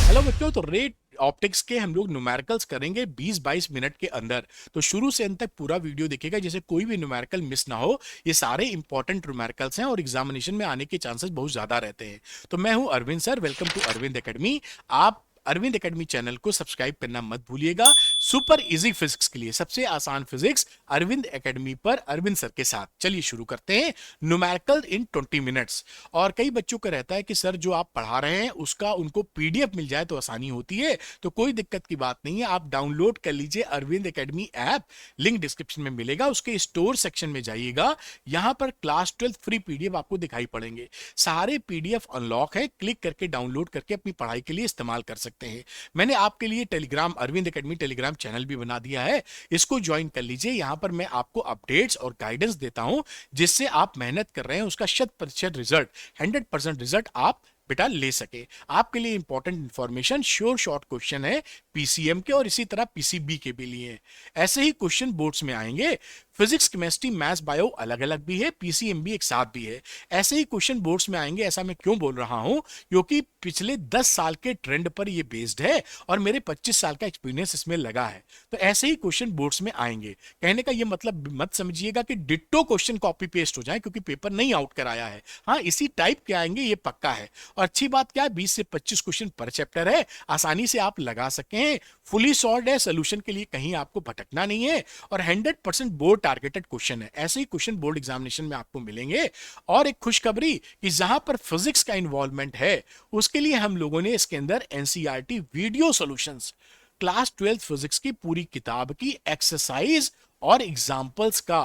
Hello बच्चों, तो ray optics के हम लोग न्यूमेरिकल्स करेंगे 20-22 मिनट के अंदर। तो शुरू से अंत तक पूरा वीडियो देखिएगा, जैसे कोई भी न्यूमेरिकल मिस ना हो। ये सारे इंपॉर्टेंट न्यूमेरिकल्स हैं और एग्जामिनेशन में आने के चांसेस बहुत ज्यादा रहते हैं। तो मैं हूं Arvind sir, welcome to Arvind academy. आप अरविंद एकेडमी चैनल को सब्सक्राइब करना मत भूलिएगा। सुपर इजी फिजिक्स के लिए सबसे आसान फिजिक्स अरविंद एकेडमी पर अरविंद सर के साथ। चलिए शुरू करते हैं न्यूमेरिकल इन 20 मिनट्स। और कई बच्चों का रहता है कि सर जो आप पढ़ा रहे हैं उसका उनको पीडीएफ मिल जाए तो आसानी होती है। तो कोई दिक्कत की बात नहीं है, आप डाउनलोड कर लीजिए Arvind academy app. Link description में मिलेगा, उसके स्टोर सेक्शन में जाइएगा। यहां पर क्लास 12 फ्री पीडीएफ आपको दिखाई पड़ेंगे। सारे पीडीएफ अनलॉक है, क्लिक करके डाउनलोड करके अपनी पढ़ाई के लिए इस्तेमाल कर सकते हैं। मैंने आपके लिए Telegram Arvind academy Telegram channel भी बना दिया है, इसको ज्वाइन कर लीजिए। यहां पर मैं आपको अपडेट्स और गाइडेंस देता हूं, जिससे आप मेहनत कर रहे हैं उसका 100% रिजल्ट, 100% रिजल्ट आप बेटा ले सके। आपके लिए important information, sure short question है पीसीएम के और इसी तरह पीसीबी के भी लिए। ऐसे ही क्वेश्चन बोर्ड्स में आएंगे। फिजिक्स, केमिस्ट्री, मैथ्स, बायो अलग अलग भी है, पीसीएम भी एक साथ भी है। ऐसे ही क्वेश्चन बोर्ड्स में आएंगे। ऐसा मैं क्यों बोल रहा हूं? क्योंकि पिछले 10 साल के ट्रेंड पर ये बेस्ड है और मेरे 25 साल का एक्सपीरियंस इसमें लगा है। तो ऐसे ही क्वेश्चन बोर्ड्स में आएंगे। कहने का ये मतलब मत समझिएगा कि डिट्टो क्वेश्चन कॉपी पेस्ट हो जाए, क्योंकि पेपर नहीं आउट कराया है। हाँ, इसी टाइप के आएंगे, ये पक्का है। और अच्छी बात क्या है, 20 से 25 क्वेश्चन पर चैप्टर है, आसानी से आप लगा सके हैं। फुली सॉल्व है, सोल्यूशन के लिए कहीं आपको भटकना नहीं है और 100% बोर्ड टारगेटेड क्वेश्चन है। ऐसे ही क्वेश्चन बोर्ड एग्जामिनेशन में आपको मिलेंगे। और एक खुशखबरी कि जहां पर फिजिक्स का इन्वॉल्वमेंट है, उसके लिए हम लोगों ने इसके अंदर NCERT video solutions, class 12 physics की पूरी किताब की एक्सरसाइज और एग्जाम्पल्स का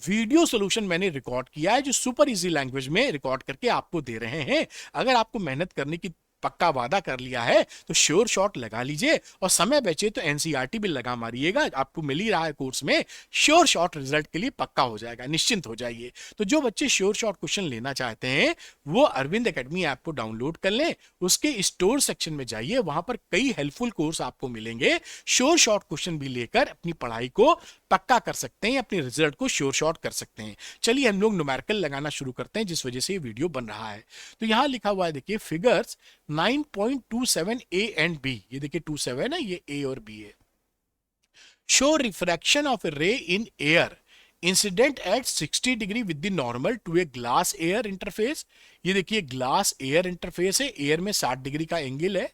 वीडियो सॉल्यूशन मैंने रिकॉर्ड किया है, जो सुपर इजी लैंग्वेज में रिकॉर्ड करके आपको दे रहे हैं। अगर आपको मेहनत करने की पक्का वादा कर लिया है तो श्योर शॉट लगा लीजिए, और समय बचे तो एनसीईआरटी भी लगा मारिएगा। आपको मिल ही रहा है कोर्स में, श्योर शॉट रिजल्ट के लिए पक्का हो जाएगा, निश्चिंत हो जाइए। तो जो बच्चे श्योर शॉट क्वेश्चन लेना चाहते हैं वो अरविंद एकेडमी ऐप को डाउनलोड कर लें, उसके स्टोर सेक्शन में जाइए, वहां पर कई हेल्पफुल कोर्स आपको मिलेंगे। श्योर शॉट क्वेश्चन भी लेकर अपनी पढ़ाई को पक्का कर सकते हैं, अपने रिजल्ट को श्योर शॉट कर सकते हैं। चलिए हम लोग न्यूमेरिकल लगाना शुरू करते हैं, जिस वजह से ये वीडियो बन रहा है। तो यहां लिखा हुआ है, देखिए फिगर्स 9.27 ए एंड बी। ये देखिए 27 है, ये ए और बी है। Show refraction of a ray in air incident at 60 degree with the normal to a glass air interface. ये देखिए ग्लास एयर इंटरफेस है, एयर में 60 डिग्री का एंगल है।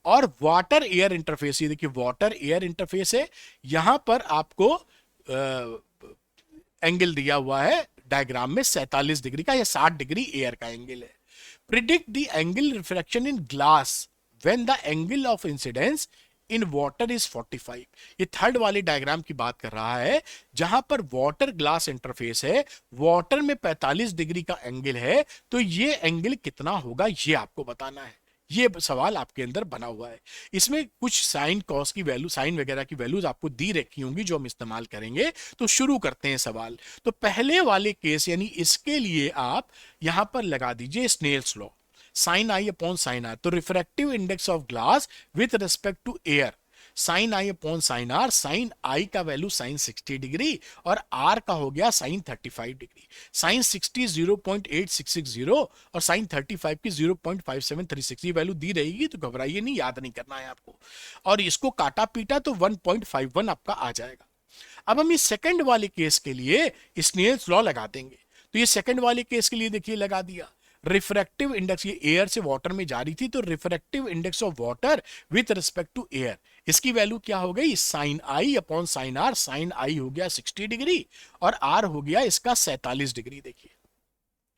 और वाटर एयर इंटरफेस, ये देखिए वाटर एयर इंटरफेस है, यहां पर आपको एंगल दिया हुआ है डायग्राम में 47 डिग्री का, या 60 डिग्री एयर का एंगल है। Predict the angle refraction in glass when the angle of incidence in water is 45। ये थर्ड वाले डायग्राम की बात कर रहा है, जहां पर वाटर ग्लास इंटरफेस है, वाटर में 45 डिग्री का एंगल है। तो ये एंगल कितना होगा ये आपको बताना है। ये सवाल आपके अंदर बना हुआ है। इसमें कुछ साइन कॉस की वैल्यू, साइन वगैरह की वैल्यूज आपको दी रखी होंगी जो हम इस्तेमाल करेंगे। तो शुरू करते हैं सवाल। तो पहले वाले केस यानी इसके लिए आप यहां पर लगा दीजिए स्नेल्स लॉ, साइन आई अपॉन साइन आर। तो refractive index of glass with respect to air, sine I upon sine r. Sine i का वैल्यू साइन 60 डिग्री और आर का हो गया साइन 35 डिग्री। साइन 60 0.8660 और साइन 35 की 0.5736। ये वैल्यू दी रहेगी, तो घबराइए नहीं, याद नहीं करना है आपको। और इसको काटा पीटा तो 1.51 आपका आ जाएगा। अब हम इस सेकंड वाले केस के लिए स्नेल्स लॉ लगा देंगे। तो ये सेकंड वाले केस के लिए देखिए लगा दिया। रिफ्रैक्टिव इंडेक्स, ये एयर से वाटर में जा रही थी, तो refractive index of water with respect to air, इसकी वैल्यू क्या हो गई, sine I upon sine r. Sine i हो गया 60 डिग्री और आर हो गया इसका 47 डिग्री। देखिए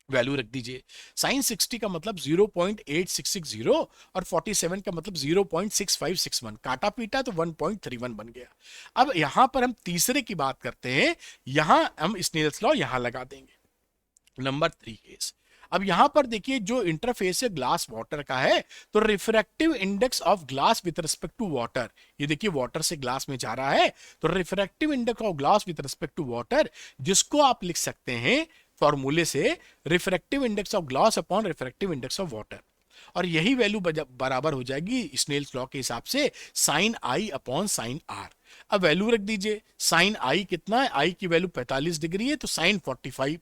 वैल्यू रख दीजिए। साइन 60 का मतलब 0.8660 और 47 का मतलब 0.6561, काटा पीटा तो 1.31 बन गया। अब यहां पर हम तीसरे की बात करते हैं, यहां हम स्नेल्स लॉ यहां लगा देंगे, नंबर 3 केस। अब यहां पर देखिए जो इंटरफेस है ग्लास वाटर का है, तो refractive index of glass with respect to water, ये देखिए वाटर से ग्लास में जा रहा है, तो refractive index of glass with respect to water, जिसको आप लिख सकते हैं फॉर्मूले से refractive index of glass upon refractive index of water. और यही वैल्यू बराबर हो जाएगी स्नेल्स लॉ के हिसाब से साइन आई अपॉन साइन आर। अब वैल्यू रख दीजिए, साइन आई कितना है, आई की वैल्यू 45 डिग्री है, तो साइन 45।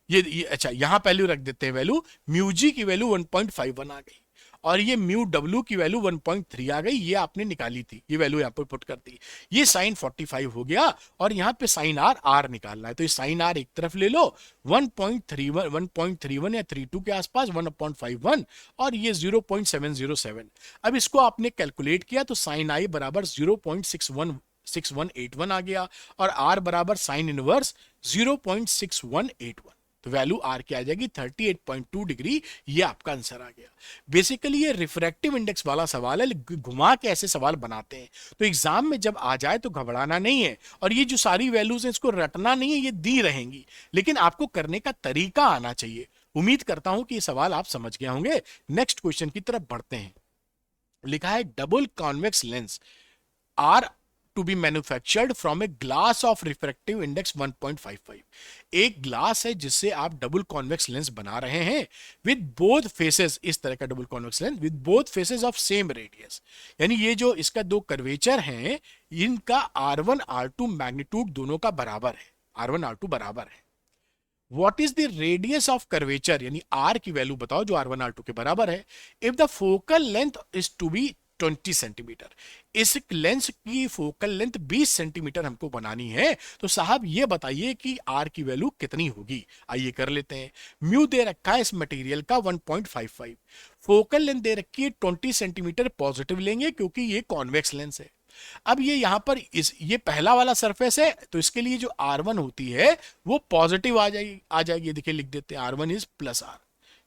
ये अच्छा यहां वैल्यू रख देते हैं, वैल्यू म्यू जी की वैल्यू 1.51 आ गई। और ये म्यू डब्ल्यू की वैल्यू 1.3 आ गई, ये आपने निकाली थी, ये वैल्यू यहाँ पर पुट कर दी, ये साइन 45 हो गया और यहाँ पे साइन आर आर निकालना है, तो ये साइन आर एक तरफ ले लो 1.31 या 32 के आसपास 1/51 और ये 0.707। अब इसको आपने कैलकुलेट किया तो साइन आई बराबर 0.6181 आ गया और आर बराबर साइन इनवर्स 0.6181, तो वैल्यू आर की आ जाएगी 38.2 डिग्री। ये आपका आंसर आ गया। बेसिकली ये रिफ्रैक्टिव इंडेक्स वाला सवाल है, घुमा के ऐसे सवाल बनाते हैं, तो एग्जाम में जब आ जाए तो घबराना नहीं है, और ये जो सारी वैल्यूज हैं इसको रटना नहीं है, ये दी रहेंगी, लेकिन आपको करने का तरीका आना चाहिए। उम्मीद करता हूं कि ये सवाल आप समझ गए होंगे। नेक्स्ट क्वेश्चन की तरफ बढ़ते हैं। लिखा है double convex lens are to be manufactured from a glass of refractive index 1.55। एक ग्लास है जिससे आप डबल कॉन्वेक्स लेंस बना रहे हैं विद बोथ फेसेस, इस तरह का double convex lens with both faces of same radius, यानी ये जो इसका दो कर्वेचर हैं इनका R1 R2 मैग्नीट्यूड दोनों का बराबर है, R1 R2 बराबर है। What is the radius of curvature, यानी R की वैल्यू बताओ जो R1 R2 के बराबर है। If the focal length is to be 20 centimetre, इस लेंस की फोकल लेंथ 20 सेंटीमीटर हमको बनानी है, तो साहब ये बताइए कि R की वैल्यू कितनी होगी। आइए कर लेते हैं। म्यू दे रखा है इस मटेरियल का 1.55, फोकल लेंथ दे रखी है 20 सेंटीमीटर, पॉजिटिव लेंगे क्योंकि ये कॉन्वेक्स लेंस है। अब ये यहां पर ये पहला वाला सरफेस है तो इसके लिए जो R1 होती है वो पॉजिटिव आ जाएगी। देखिए लिख देते हैं R1 इज प्लस R,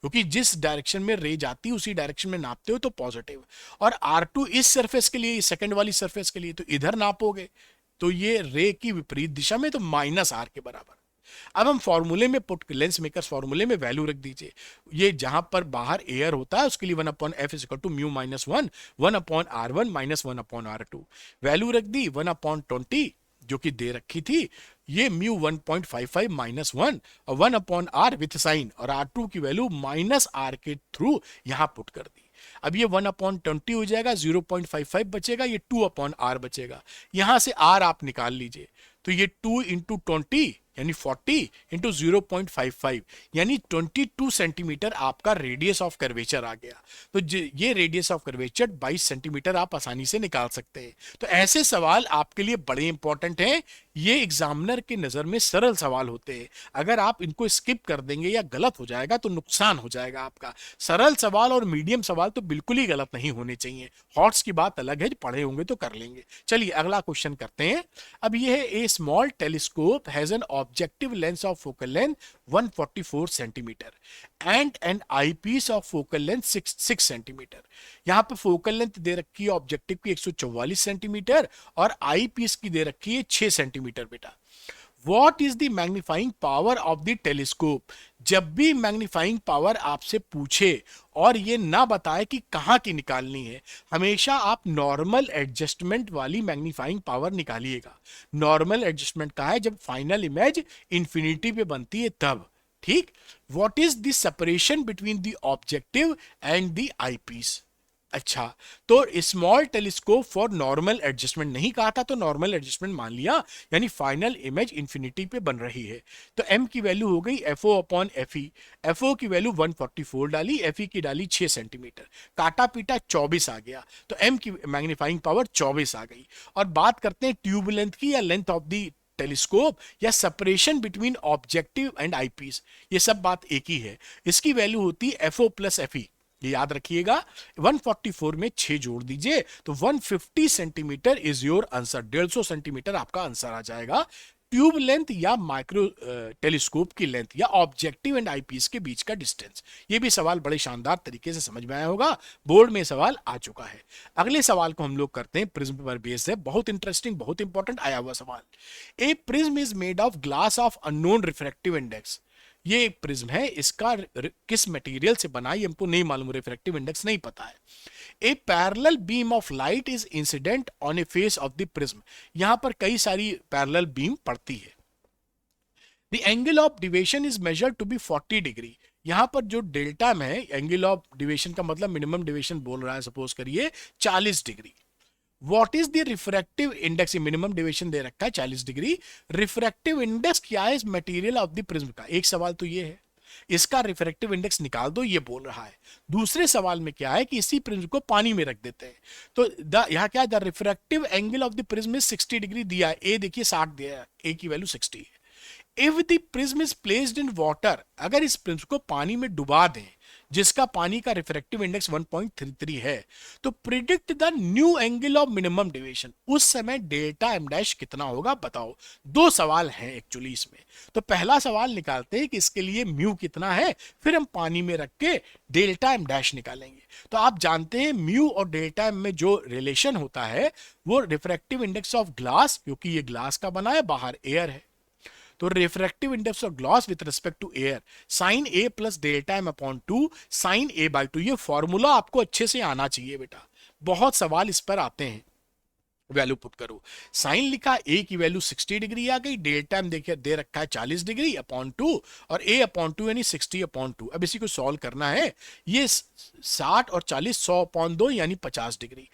क्योंकि जिस डायरेक्शन में रे जाती है उसी डायरेक्शन में नापते हो तो पॉजिटिव, और R2 इस सरफेस के लिए, सेकंड वाली सरफेस के लिए तो इधर नापोगे तो ये रे की विपरीत दिशा में, तो माइनस R के बराबर। अब हम फॉर्मूले में पुट, लेंस मेकर्स फॉर्मूले में वैल्यू रख दीजिए। ये जहां पर बाहर एयर होता है उसके लिए 1/f is equal to mu minus 1/R1 minus 1/R2। Value रख दी 1/20 जो कि दे रखी थी, ये म्यू 1.55 माइनस 1 और 1/R विथ साइन, और R2 की वैल्यू माइनस R के थ्रू यहां पुट कर दी। अब ये 1/20 हो जाएगा, 0.55 बचेगा, ये 2/R बचेगा। यहां से R आप निकाल लीजिए, तो ये 2 इंटू 20 यानी 40 इंटू 0.55 यानी 22 सेंटीमीटर आपका रेडियस ऑफ कर्वेचर आ गया। तो ये रेडियस ऑफ कर्वेचर 22 सेंटीमीटर आप आसानी से निकाल सकते हैं। तो ऐसे सवाल आपके लिए बड़े इंपॉर्टेंट हैं, ये एग्जामिनर की नजर में सरल सवाल होते हैं। अगर आप इनको स्किप कर देंगे या गलत हो जाएगा तो नुकसान हो जाएगा आपका। सरल सवाल और मीडियम सवाल तो बिल्कुल ही गलत नहीं होने चाहिए। हॉट्स की बात अलग है, पढ़े होंगे तो कर लेंगे। चलिए अगला क्वेश्चन करते हैं। अब ये है a small telescope has an objective lens of focal length 144 centimetre and an eyepiece of focal length 6 centimetre. यहां पर फोकल लेंथ दे रखी है ऑब्जेक्टिव की 144 सेंटीमीटर और आई पीस की दे रखी है 6 सेंटीमीटर। बेटा What is the magnifying power of the telescope? जब भी मैग्नीफाइंग पावर आपसे पूछे और ये ना बताए कि कहाँ की निकालनी है, हमेशा आप नॉर्मल एडजस्टमेंट वाली मैग्नीफाइंग पावर निकालिएगा। नॉर्मल एडजस्टमेंट कहाँ है? जब फाइनल इमेज इंफिनिटी पे बनती है तब। ठीक। What is the separation between the objective and the eyepiece? अच्छा, तो small telescope for normal adjustment नहीं कहा था तो नॉर्मल एडजस्टमेंट मान लिया, यानी फाइनल इमेज इंफिनिटी पे बन रही है। तो m की वैल्यू हो गई FO अपॉन FE। FO की वैल्यू 144 डाली, FE की डाली 6 सेंटीमीटर, काटा पीटा 24 आ गया, तो m की मैग्नीफाइंग पावर 24 आ गई। और बात करते हैं ट्यूब लेंथ की या लेंथ ऑफ द टेलीस्कोप या separation between objective and eyepiece, ये सब बात एक ही है। इसकी वैल्यू होती है FO प्लस FE, ये याद रखिएगा। 144 में 6 जोड़ दीजिए तो 150 centimetre is your answer. 150 centimetre आपका आंसर आ जाएगा। ट्यूब लेंथ या माइक्रो टेलीस्कोप की लेंथ या ऑब्जेक्टिव एंड आईपीस के बीच का डिस्टेंस। ये भी सवाल बड़े शानदार तरीके से समझ में आया होगा, बोर्ड में सवाल आ चुका है। अगले सवाल को हम लोग करते हैं, प्रिज्म पर बेस्ड है, बहुत इंटरेस्टिंग बहुत इंपॉर्टेंट आया हुआ सवाल। A prism is made of glass of unknown refractive index. ये एक प्रिज्म है, इसका किस मटेरियल से बना ये हमको नहीं मालूम, रिफ्रैक्टिव इंडेक्स नहीं पता है। A parallel beam of light is incident on a face of the prism. यहां पर कई सारी पैरेलल बीम पड़ती है। The angle of deviation is measured to be 40 degree. यहां पर जो डेल्टा में है, एंगल ऑफ डिविएशन का मतलब मिनिमम डिविएशन बोल रहा है, सपोज करिए 40 degree. What is the refractive index? Minimum deviation दे रखा है 40 डिग्री। रिफ्रैक्टिव इंडेक्स क्या है इस मटेरियल ऑफ द प्रिज्म का? एक सवाल तो ये है। इसका रिफ्रैक्टिव इंडेक्स निकाल दो, ये बोल रहा है। दूसरे सवाल में क्या है कि इसी प्रिज्म को पानी में रख देते हैं, तो यहाँ क्या है, the refractive angle of the prism is 60 degree दिया है, ए देखिए 60 दिया है, ए की वैल्यू 60 है। If the prism is placed in water, अगर इस प्रिज्म को पानी में डुबा दें जिसका पानी का रिफ्रैक्टिव इंडेक्स 1.33 है, तो predict the new angle of minimum deviation, उस समय डेल्टा एम डैश कितना होगा बताओ। दो सवाल हैं एक्चुअली इसमें, तो पहला सवाल निकालते हैं कि इसके लिए म्यू कितना है, फिर हम पानी में रख के डेल्टा एम डैश निकालेंगे। तो आप जानते हैं म्यू और डेल्टा एम में जो रिलेशन होता है वो रिफ्रैक्टिव इंडेक्स ऑफ ग्लास, क्योंकि ये ग्लास का बना है, बाहर एयर है, तो refractive index of glass with respect to air sine A plus delta M upon 2 sine A by 2। ये फॉर्मूला आपको अच्छे से आना चाहिए बेटा, बहुत सवाल इस पर आते हैं। वैल्यू पुट करो, साइन लिखा, ए की वैल्यू 60 डिग्री आ गई, डेल्टा एम देखिए दे रखा है 40 डिग्री अपॉन 2 और ए अपॉन 2 यानी 60 अपॉन 2। अब इसी को सॉल्व करना है, ये 60 और 40 100 अपॉन 2 यानी 50 डिग्री,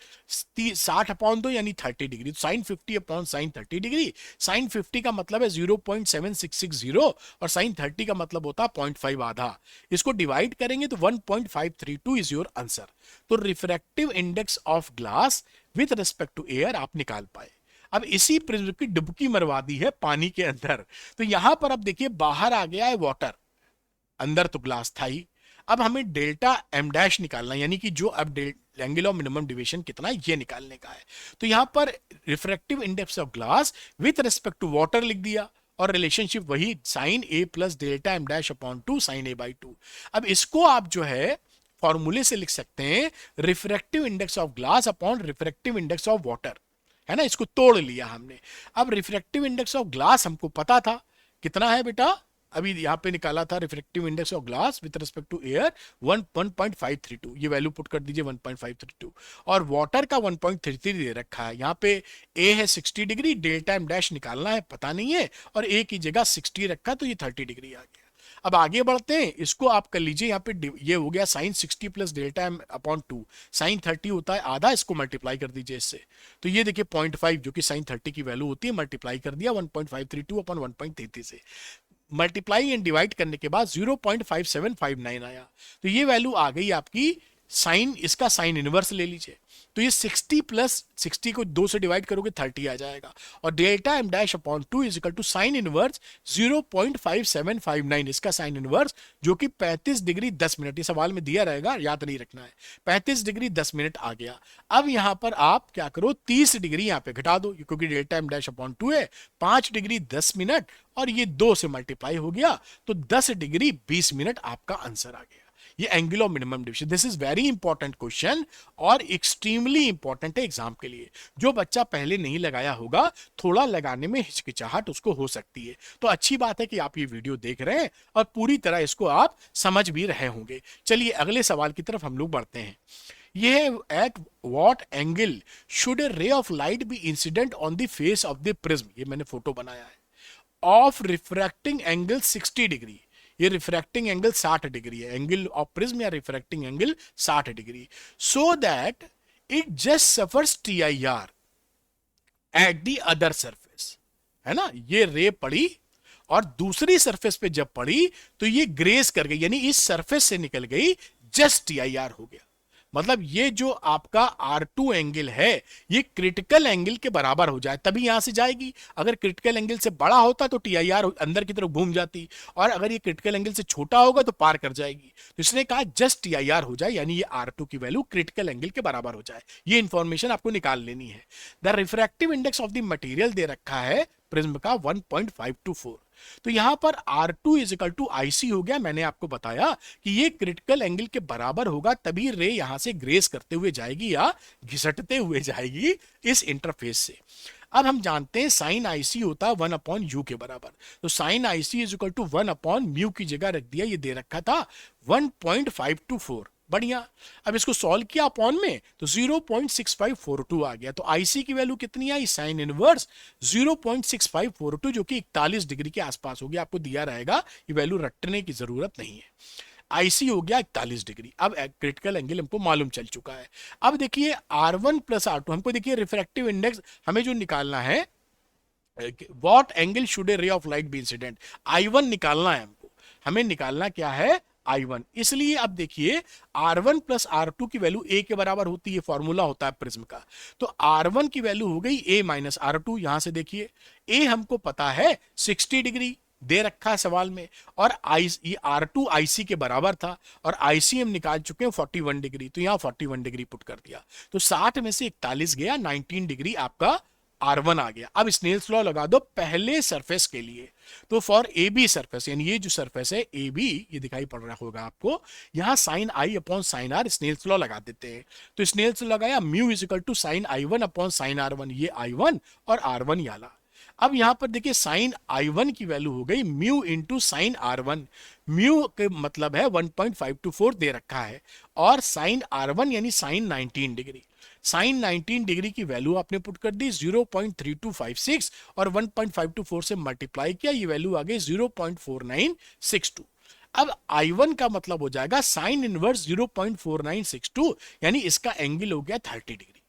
60 अपॉन 2 यानी 30 degree, sine 50 upon sine 30 degree. Sine 50 का मतलब है 0.7660 और साइन 30 का मतलब होता है 0.5 आधा, इसको डिवाइड करेंगे तो 1.532 इज योर आंसर। तो refractive index of glass with respect to air आप निकाल पाए। अब इसी प्रिज्म की डुबकी मरवा दी है पानी के अंदर, तो यहां पर अब देखिए बाहर आ गया है वाटर, अंदर तो ग्लास था ही। अब हमें डेल्टा एम डैश निकालना, यानी कि जो अब एंगल ऑफ मिनिमम डिविएशन कितना है ये निकालने का है। तो यहां पर refractive index of glass with respect to water लिख दिया और रिलेशनशिप वही sine A plus delta M dash upon 2 sine A by 2। अब इसको आप जो है फॉर्मूले से लिख सकते हैं, refractive index of glass upon refractive index of water, है ना, इसको तोड़ लिया हमने। अब रिफ्रैक्टिव इंडेक्स ऑफ ग्लास हमको पता था कितना है बेटा, अभी यहां पे निकाला था refractive index of glass with respect to air 1.532, ये वैल्यू पुट कर दीजिए 1.532, और वाटर का 1.33 दे रखा है। यहाँ पे ए है 60 डिग्री, डेल्टा एम डैश निकालना है पता नहीं है, और ए की जगह 60 रखा तो ये 30 डिग्री आ गया। अब आगे बढ़ते हैं, इसको आप कर लीजिए, यहाँ पे ये हो गया sine 60 plus delta M upon 2, sine 30 होता है आधा, इसको मल्टीप्लाई कर दीजिए इससे, तो ये देखिए 0.5 जो कि साइन 30 की वैल्यू होती है, मल्टीप्लाई कर दिया 1.532 अपॉन 1.33 से, मल्टीप्लाई एंड डिवाइड करने के बाद 0.5759 आया। तो ये वैल्यू आ गई आपकी साइन, इसका साइन इनवर्स ले लीजिए, तो ये 60 प्लस 60 को 2 से डिवाइड करोगे 30 आ जाएगा, और delta M dash upon 2 is equal to sine inverse 0.5759, इसका साइन इनवर्स जो कि 35 डिग्री 10 मिनट, ये सवाल में दिया रहेगा, याद नहीं रखना है, 35 डिग्री 10 मिनट आ गया। अब यहां पर आप क्या करो, 30 डिग्री यहां पे घटा दो, क्योंकि डेल्टा एम डैश अपॉन 2 है, 5 डिग्री 10 मिनट और ये 2 से मल्टीप्लाई हो गया, तो 10 डिग्री 20 मिनट आपका आंसर आ गया। ये angle of minimum deviation, this is very important question और एक्सट्रीमली इंपॉर्टेंट है एग्जाम के लिए। जो बच्चा पहले नहीं लगाया होगा, थोड़ा लगाने में हिचकिचाहट उसको हो सकती है, तो अच्छी बात है कि आप ये वीडियो देख रहे हैं और पूरी तरह इसको आप समझ भी रहे होंगे। चलिए अगले सवाल की तरफ हम लोग बढ़ते हैं। ये है at what angle should a ray of light be incident on the face of the prism, ये मैंने फोटो बनाया है, ऑफ रिफ्रैक्टिंग एंगल 60 डिग्री, ये रिफ्रैक्टिंग एंगल 60 डिग्री है, एंगल ऑफ प्रिज्म या refracting angle 60 degree, so that it just suffers TIR at the other surface, है ना, ये रे पड़ी और दूसरी सरफेस पे जब पड़ी तो ये ग्रेस कर गई, यानी इस सरफेस से निकल गई, जस्ट TIR हो गया। मतलब ये जो आपका R2 एंगल है ये क्रिटिकल एंगल के बराबर हो जाए तभी यहां से जाएगी, अगर क्रिटिकल एंगल से बड़ा होता तो TIR अंदर की तरफ घूम जाती, और अगर ये क्रिटिकल एंगल से छोटा होगा तो पार कर जाएगी। तो इसने कहा जस्ट TIR हो जाए, यानी ये R2 की वैल्यू क्रिटिकल एंगल के बराबर हो जाए, ये इंफॉर्मेशन आपको निकाल लेनी है। The refractive index of the material दे रखा है प्रिज्म का 1.524, तो यहां पर R2 is equal to IC हो गया। मैंने आपको बताया कि ये क्रिटिकल एंगल के बराबर होगा तभी रे यहां से ग्रेस करते हुए जाएगी या घिसटते हुए जाएगी इस इंटरफेस से। अब हम जानते हैं साइन IC होता है 1 अपॉन यू के बराबर, तो sine IC is equal to 1 upon mu की जगह रख दिया, ये दे रखा था 1.524, बढ़िया। अब इसको सॉल्व किया अपॉन में तो 0.6542 आ गया, तो IC की वैल्यू कितनी आई, साइन इनवर्स 0.6542 जो कि 41 डिग्री के आसपास हो गया, आपको दिया रहेगा, ये वैल्यू रटने की जरूरत नहीं है। IC हो गया 41 डिग्री। अब क्रिटिकल एंगल हमको मालूम चल चुका है। अब देखिए R1 प्लस R2, हमको देखिए रिफ्रैक्टिव इंडेक्स हमें जो निकालना है, what angle should a ray of light be incident, I1 निकालना है हमको। हमें निकालना क्या है, I1। इसलिए अब देखिए R1 प्लस R2 की वैल्यू A के बराबर होती है, फॉर्मूला होता है प्रिज्म का। तो R1 की वैल्यू हो गई A माइनस R2। यहां से देखिए A हमको पता है 60 डिग्री दे रखा है सवाल में, और ये R2 IC के बराबर था, और IC हम निकाल चुके हैं 41 डिग्री, तो यहां 41 डिग्री पुट कर दिया, तो 60 में से 41 गया, 19 डिग्री आपका R1 आ गया। अब स्नेल्स लॉ लगा दो पहले सरफेस के लिए। तो फॉर ए बी सरफेस, यानी ये जो सरफेस है ए बी, ये दिखाई पड़ रहा होगा आपको, यहां साइन आई upon sine R Snell's law लगा देते हैं। तो स्नेल्स लॉ लगाया, mu is equal to sine I1 upon sine R1, ये I1 और R1 याला। अब यहां पर देखिए साइन I1 की वैल्यू हो गई mu into sine R1। Mu के मतलब है 1.524 दे रखा है, और साइन R1 यानी साइन 19 डिग्री। साइन 19 डिग्री की वैल्यू आपने पुट कर दी 0.3256, और 1.524 से मल्टीप्लाई किया, ये वैल्यू आ गई 0.4962। अब I1 का मतलब हो जाएगा साइन इनवर्स 0.4962, यानी इसका एंगल हो गया 30 डिग्री।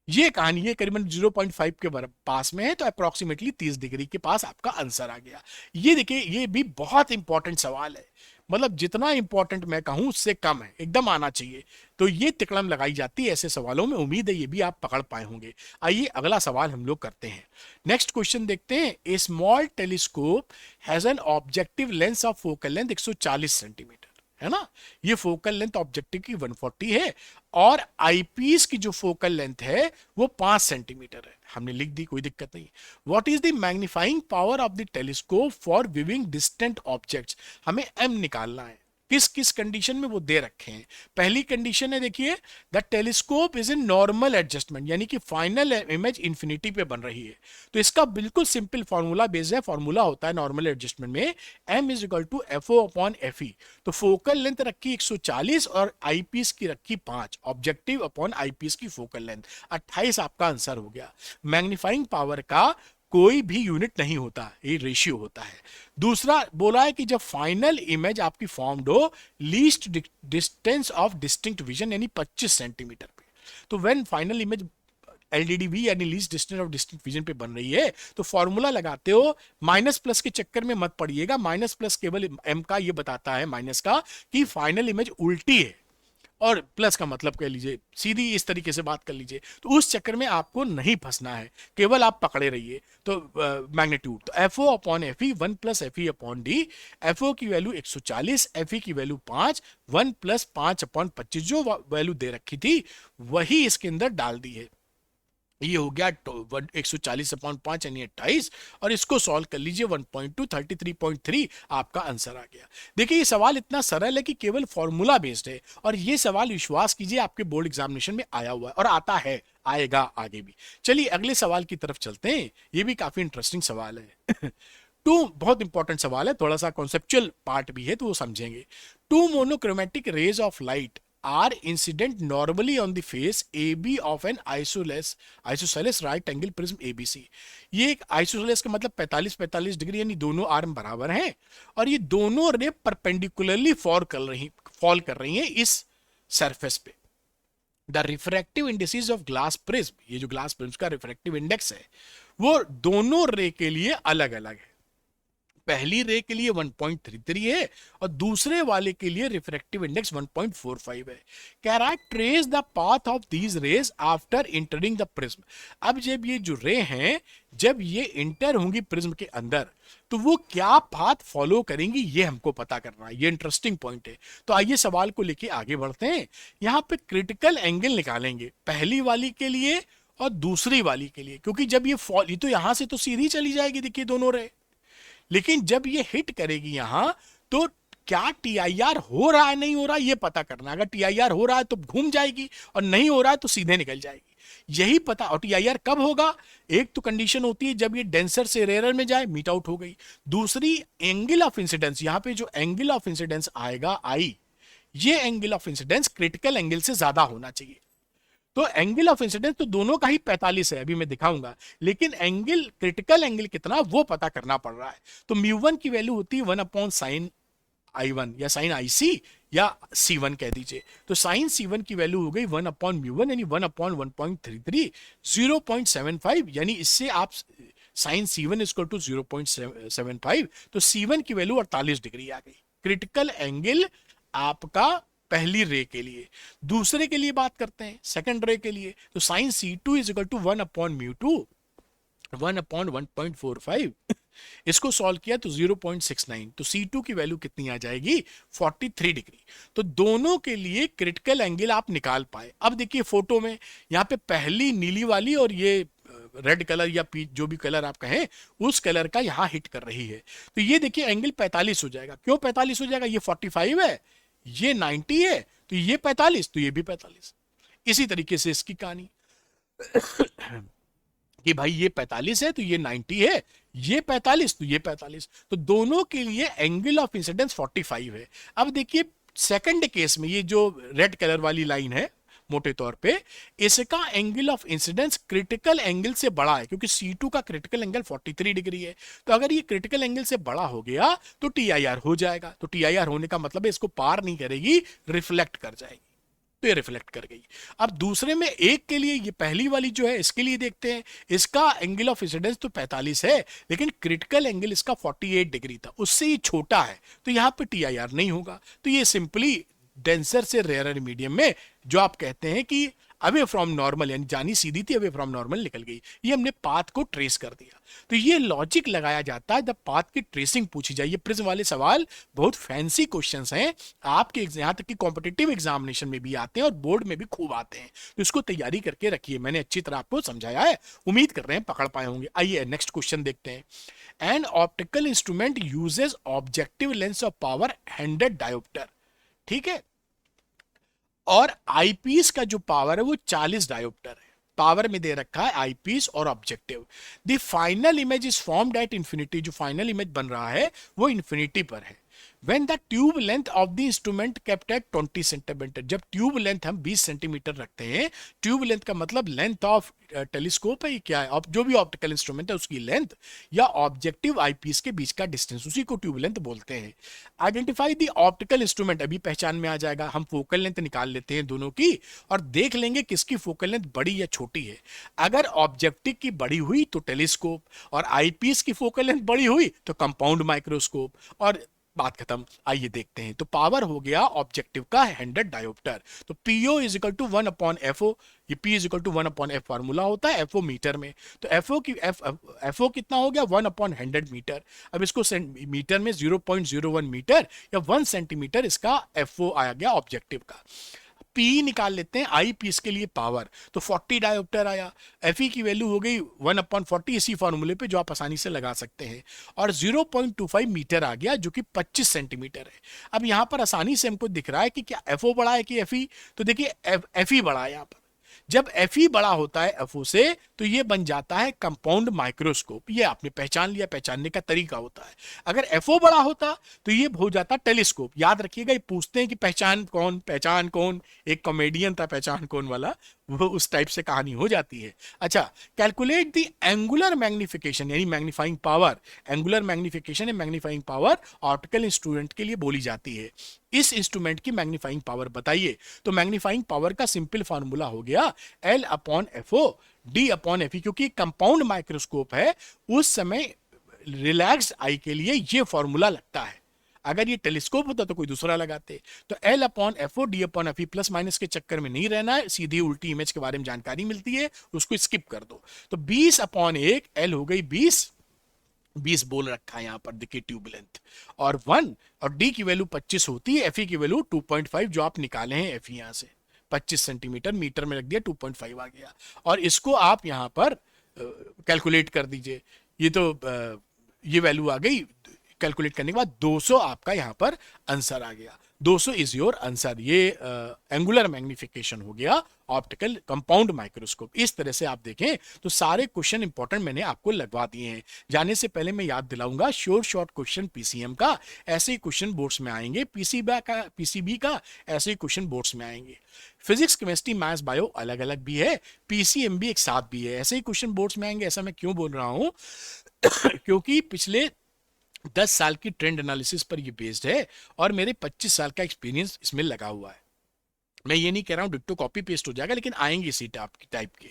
ये कहानी है करीबन 0.5 के पास में है, तो अप्रोक्सीमेटली 30 डिग्री के पास आपका आंसर आ गया। ये देखिए ये भी बहुत इंपॉर्टेंट सवाल है, मतलब जितना इंपॉर्टेंट मैं कहूं उससे कम है, एकदम आना चाहिए। तो ये तिकड़म लगाई जाती है ऐसे सवालों में, उम्मीद है ये भी आप पकड़ पाए होंगे। आइए अगला सवाल हम लोग करते हैं। नेक्स्ट क्वेश्चन देखते हैं। A small telescope has an objective length of focal length 140 centimetre, है ना। ये फोकल लेंथ ऑब्जेक्टिव की 140 है, और आईपीस की जो फोकल लेंथ है वो 5 सेंटीमीटर है। हमने लिख दी, कोई दिक्कत नहीं। What is the magnifying power of the telescope for viewing distant objects. हमें एम निकालना है, किस किस कंडीशन में वो दे रखे हैं। पहली कंडीशन है देखिए, the telescope is in normal adjustment, यानी कि फाइनल इमेज इंफिनिटी पे बन रही है। तो इसका बिल्कुल सिंपल फॉर्मूला बेस्ड है, फॉर्मूला होता है नॉर्मल एडजस्टमेंट में M is equal to F O upon F E. तो फोकल लेंथ रखी 140 और आईपीस की रखी 5, ऑब्जेक्टिव अपॉन आईपीस की फोकल लेंथ 28 आपका आंसर हो गया। मैग्नीफाइंग पावर का कोई भी यूनिट नहीं होता, ये रेशियो होता है। दूसरा बोला है कि जब फाइनल इमेज आपकी फॉर्म्ड हो least distance of distinct vision, यानी 25 सेंटीमीटर पे। तो व्हेन फाइनल इमेज एलडीडीवी यानी least distance of distinct vision पे बन रही है, तो फॉर्मूला लगाते हो, माइनस प्लस के चक्कर में मत पड़िएगा। माइनस प्लस केवल एम का ये बताता है, माइनस का, कि फाइनल इमेज उल्टी है, और प्लस का मतलब कह लीजिए, सीधी इस तरीके से बात कर लीजिए। तो उस चक्कर में आपको नहीं फंसना है, केवल आप पकड़े रहिए। तो मैग्नीट्यूड, तो F O upon F E 1 plus F E upon D. F O की वैल्यू 140, एफ ई की वैल्यू 5, 1 प्लस 5 अपॉन 25, जो वैल्यू दे रखी थी वही इसके अंदर डाल दी है। ये हो गया 140 अपॉन 5 यानी 28, और इसको सॉल्व कर लीजिए 1.2 33.3 आपका आंसर आ गया। देखिए ये सवाल इतना सरल है कि केवल फॉर्मूला बेस्ड है, और ये सवाल विश्वास कीजिए आपके बोर्ड एग्जामिनेशन में आया हुआ है और आता है, आएगा आगे भी। चलिए अगले सवाल की तरफ चलते हैं, ये भी काफी इंटरेस्टिंग सवाल है। टू, बहुत इंपॉर्टेंट सवाल है, थोड़ा सा कॉन्सेप्चुअल पार्ट भी है तो वो समझेंगे। Two monochromatic rays of light are incident normally on the face AB of an isosceles right angle prism ABC। ये एक आइसोसेलेस का मतलब 45 डिग्री, यानी दोनों आर्म बराबर हैं, और ये दोनों रे परपेंडिकुलरली फॉल कर रही हैं इस सरफेस पे। The refractive indices of glass prism, ये जो ग्लास प्रिज्म का रिफ्रैक्टिव इंडेक्स है वो दोनों रे के लिए अलग अलग है। पहली रे के लिए 1.33 है, और दूसरे वाले के लिए रिफ्रैक्टिव इंडेक्स 1.45 है। कह रहा है trace the path of these rays after entering the prism. अब जब ये जो रे हैं, जब ये इंटर होंगी प्रिज्म के अंदर, तो वो क्या पाथ फॉलो करेंगी, ये हमको पता करना है। ये इंटरेस्टिंग पॉइंट है। तो आइए सवाल को लेके आगे बढ़ते हैं। यहां पे क्रिटिकल एंगल निकालेंगे, पहली वाली के लिए और दूसरी वाली के लिए, क्योंकि जब ये तो यहां से तो सीधी चली जाएगी, देखिए दोनों रे, लेकिन जब ये हिट करेगी यहां, तो क्या टीआईआर हो रहा है नहीं हो रहा है ये पता करना। अगर टीआईआर हो रहा है तो घूम जाएगी, और नहीं हो रहा है तो सीधे निकल जाएगी, यही पता। और टीआईआर कब होगा, एक तो कंडीशन होती है जब ये डेंसर से रेयर में जाए, मीट आउट हो गई। दूसरी एंगल ऑफ इंसिडेंस, यहां पे जो एंगल ऑफ इंसिडेंस आएगा आई, ये angle of incidence critical angle से ज्यादा होना चाहिए। तो एंगल ऑफ इंसिडेंस तो दोनों का ही 45 है, अभी मैं दिखाऊंगा, लेकिन एंगल, क्रिटिकल एंगल कितना वो पता करना पड़ रहा है। तो म्यू1 की वैल्यू होती है 1 अपॉन साइन I1 या साइन IC या C1 कह दीजिए। तो साइन C1 की वैल्यू हो गई 1 अपॉन म्यू1, यानी 1 अपॉन 1.33, 0.75, यानी इससे आप साइन C1 इक्वल टू 0.75, तो C1 की वैल्यू 48 डिग्री आ गई। क्रिटिकल एंगल आपका पहली रे के लिए। दूसरे के लिए बात करते हैं, सेकंड रे के लिए, तो sign C2 is equal to 1/μ2, 1/1.45। इसको सॉल्व किया तो 0.69, तो C2 की वैल्यू कितनी आ जाएगी, 43 डिग्री। तो दोनों के लिए क्रिटिकल एंगल आप निकाल पाए। अब देखिए फोटो में यहाँ पे पहली नीली वाली और ये रेड कलर या पीच जो भी कलर आप कहें उस कलर का यहाँ हिट कर रही है, तो ये देखिए एंगल 45 हो जाएगा। क्यों 45 हो जाएगा, ये 45 है, ये 90 है, तो ये 45, तो ये भी 45। इसी तरीके से इसकी कहानी कि भाई ये 45 है तो ये 90 है, ये 45 तो ये 45, तो दोनों के लिए एंगल ऑफ इंसिडेंस 45 है। अब देखिए सेकंड केस में ये जो रेड कलर वाली लाइन है मोटे तौर पे, इसका angle of incidence critical angle से बड़ा है, क्योंकि C2 का क्रिटिकल एंगल 43 डिग्री है। तो अगर ये क्रिटिकल एंगल से बड़ा हो गया तो TIR हो जाएगा। तो TIR होने का मतलब है इसको पार नहीं करेगी, रिफ्लेक्ट कर जाएगी, तो ये रिफ्लेक्ट कर गई। अब दूसरे में एक के लिए, ये पहली वाली जो है इसके लिए देखते हैं, इसका एंगल ऑफ इंसिडेंस तो 45 है, लेकिन क्रिटिकल एंगल इसका 48 डिग्री था, उससे ये छोटा है, तो यहां पे TIR नहीं होगा। तो ये सिंपली डेंसर से रेयर मीडियम में जो आप कहते हैं कि अवे फ्रॉम नॉर्मल, यानी जानी सीधी थी, अवे फ्रॉम नॉर्मल निकल गई, ये हमने पाथ को ट्रेस कर दिया। तो ये लॉजिक लगाया जाता है जब पाथ की ट्रेसिंग पूछी जाए। ये प्रिज्म वाले सवाल बहुत फैंसी क्वेश्चंस हैं, आपके यहां तक कि कॉम्पिटिटिव एग्जामिनेशन में भी आते हैं और बोर्ड में भी खूब आते हैं, तो इसको तैयारी करके रखिए। मैंने अच्छी तरह आपको समझाया है, उम्मीद कर रहे हैं पकड़ पाए होंगे। आइए नेक्स्ट क्वेश्चन देखते हैं। An optical instrument uses objective lens of power 100 dioptre, ठीक है, और आईपीस का जो पावर है वो 40 डायोप्टर है। पावर में दे रखा है आईपीस और objective. The final image is formed at infinity, जो फाइनल इमेज बन रहा है वो इंफिनिटी पर है। When the tube length of the instrument kept at 20 centimetre, जब ट्यूब लेंथ हम 20 सेंटीमीटर रखते हैं, ट्यूब लेंथ का मतलब लेंथ ऑफ टेलीस्कोप है, क्या है, जो भी ऑप्टिकल इंस्ट्रूमेंट है उसकी लेंथ या ऑब्जेक्टिव आईपीस के बीच का डिस्टेंस, उसी को ट्यूब लेंथ बोलते हैं। आइडेंटिफाई द ऑप्टिकल इंस्ट्रूमेंट, अभी पहचान में आ जाएगा। हम फोकल लेंथ निकाल लेते हैं दोनों की और देख लेंगे किसकी फोकल लेंथ बड़ी या छोटी है। अगर ऑब्जेक्टिव की बड़ी हुई तो टेलीस्कोप, और आईपीस की फोकल लेंथ बड़ी हुई तो कंपाउंड माइक्रोस्कोप, और बात खत्म। आइए देखते हैं। तो पावर हो गया ऑब्जेक्टिव का 100 डायोप्टर, तो PO is equal to 1/FO, ये P is equal to 1/F formula होता है FO मीटर में, तो FO कितना हो गया 1/100 मीटर। अब इसको मीटर में 0.01 मीटर या 1 सेंटीमीटर इसका FO आ गया ऑब्जेक्टिव का। P निकाल लेते हैं, आई पीस के लिए पावर, तो 40 डायोप्टर आया। Fe की वैल्यू हो गई 1/40, इसी फॉर्मूले पे जो आप आसानी से लगा सकते हैं, और 0.25 मीटर आ गया जो कि 25 सेंटीमीटर है। अब यहां पर आसानी से हमको दिख रहा है कि क्या FO बड़ा है कि Fe, तो देखिए Fe बड़ा है। यहां पर जब Fe बड़ा होता है FO से तो ये बन जाता है कंपाउंड माइक्रोस्कोप, ये आपने पहचान लिया, पहचानने का तरीका होता है। अगर FO बड़ा होता तो ये हो जाता टेलीस्कोप। याद रखिएगा, ये पूछते हैं कि पहचान कौन, एक कॉमेडियन था पहचान कौन वाला, वो उस टाइप से कहानी हो जाती है। अच्छा, कैलकुलेट द एंगुलर मैग्निफिकेशन, यानी मैग्नीफाइंग पावर। एंगुलर मैग्निफिकेशन या मैग्नीफाइंग पावर ऑप्टिकल इंस्ट्रूमेंट के लिए बोली जाती है। इस इंस्ट्रूमेंट की मैग्नीफाइंग पावर बताइए। तो मैग्नीफाइंग पावर का सिंपल फार्मूला हो गया L/FO D/Fe, क्योंकि कंपाउंड माइक्रोस्कोप है उस समय रिलैक्स आई के लिए ये फॉर्मूला लगता है। अगर ये टेलीस्कोप होता तो कोई दूसरा लगाते। तो L/FO D/Fe, प्लस माइनस के चक्कर में नहीं रहना है, सीधी उल्टी इमेज के बारे में जानकारी मिलती है, उसको स्किप कर दो। तो 20/1, L हो गई 20 बोल रखा है यहां पर, देखिए ट्यूब लेंथ, और 1, और D की वैल्यू 25 होती है, Fe की वैल्यू 2.5 जो आप निकाले हैं Fe यहां से 25 सेंटीमीटर, मीटर में रख दिया 2.5 आ गया, और इसको आप यहां पर कैलकुलेट कर दीजिए। ये तो ये वैल्यू आ गई, कैलकुलेट करने के बाद 200 आपका यहां पर आंसर आ गया। 200 इज योर आंसर। ये एंगुलर मैग्निफिकेशन हो गया ऑप्टिकल कंपाउंड माइक्रोस्कोप। इस तरह से आप देखें तो सारे क्वेश्चन इंपॉर्टेंट मैंने आपको लगवा दिए हैं। जाने से पहले मैं याद दिलाऊंगा, श्योर शॉर्ट क्वेश्चन पीसीएम का ऐसे ही क्वेश्चन बोर्ड्स में आएंगे, पीसीबी का ऐसे ही क्वेश्चन बोर्ड्स में आएंगे। फिजिक्स, केमिस्ट्री, मैथ्स, बायो अलग अलग भी है, पीसीएम भी एक साथ भी है, ऐसे ही क्वेश्चन बोर्ड्स में आएंगे। ऐसा मैं क्यों बोल रहा हूं क्योंकि पिछले 10 साल की ट्रेंड एनालिसिस पर ये बेस्ड है और मेरे 25 साल का एक्सपीरियंस इसमें लगा हुआ है। मैं ये नहीं कह रहा हूं डिट्टो कॉपी पेस्ट हो जाएगा, लेकिन आएंगे इसी टाइप के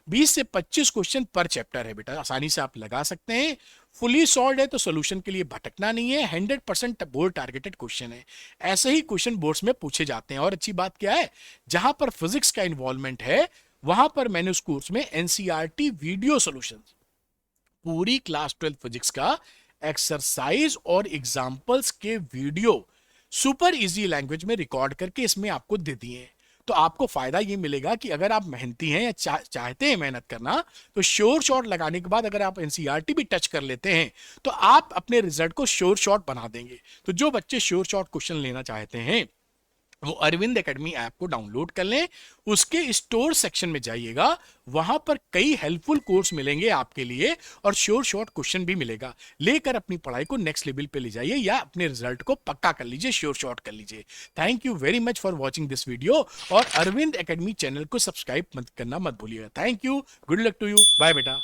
20 से 25 क्वेश्चन पर चैप्टर है बेटा, आसानी से आप लगा सकते हैं। फुली सॉल्व है तो सोल्यूशन के लिए भटकना नहीं है, 100% बोर्ड टारगेटेड क्वेश्चन है। ऐसे ही क्वेश्चन बोर्ड्स में पूछे जाते हैं। और अच्छी बात क्या है, जहां पर फिजिक्स का इन्वॉल्वमेंट है वहां पर मैंने उस कोर्स में एनसीईआरटी वीडियो सॉल्यूशन, पूरी क्लास 12 फिजिक्स का एक्सरसाइज और एग्जाम्पल्स के वीडियो सुपर इजी लैंग्वेज में रिकॉर्ड करके इसमें आपको दे दिए हैं। तो आपको फायदा ये मिलेगा कि अगर आप मेहनती हैं या चाहते हैं मेहनत करना, तो श्योर शॉट लगाने के बाद अगर आप एनसीईआरटी भी टच कर लेते हैं तो आप अपने रिजल्ट को श्योर शॉट बना देंगे। तो जो बच्चे श्योर शॉट क्वेश्चन लेना चाहते हैं वो अरविंद एकेडमी ऐप को डाउनलोड कर लें, उसके स्टोर सेक्शन में जाइएगा, वहां पर कई हेल्पफुल कोर्स मिलेंगे आपके लिए और श्योर शॉर्ट क्वेश्चन भी मिलेगा। लेकर अपनी पढ़ाई को नेक्स्ट लेवल पे ले जाइए या अपने रिजल्ट को पक्का कर लीजिए, श्योर शॉर्ट कर लीजिए। Thank you very much for watching this video, और अरविंद एकेडमी चैनल को सब्सक्राइब करना मत भूलिएगा। Thank you, good luck to you, bye बेटा।